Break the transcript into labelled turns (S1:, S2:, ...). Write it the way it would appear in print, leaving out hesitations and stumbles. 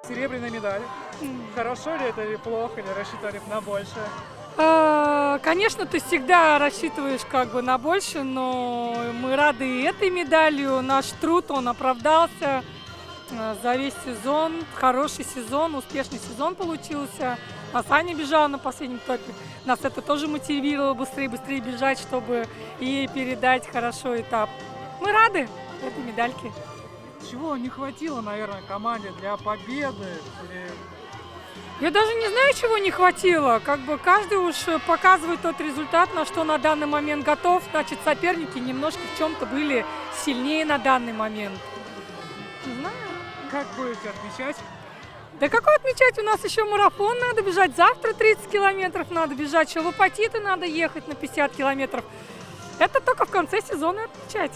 S1: Серебряная медаль. Хорошо ли это или плохо, или рассчитывали на большее?
S2: Конечно, ты всегда рассчитываешь как бы на больше, но мы рады и этой медалью. Наш труд, он оправдался за весь сезон. Хороший сезон, успешный сезон получился. Нас Аня бежала на последнем топе. Нас это тоже мотивировало быстрее бежать, чтобы ей передать хорошо этап. Мы рады этой медальке.
S1: Чего не хватило, наверное, команде для победы? Или...
S2: Я даже не знаю, чего не хватило. Как бы каждый уж показывает тот результат, на что на данный момент готов. Значит, соперники немножко в чем-то были сильнее на данный момент. Не знаю.
S1: Как будете отмечать?
S2: Да какой отмечать? У нас еще марафон надо бежать. Завтра 30 километров надо бежать. Еще в Апатиты надо ехать на 50 километров. Это только в конце сезона отмечать.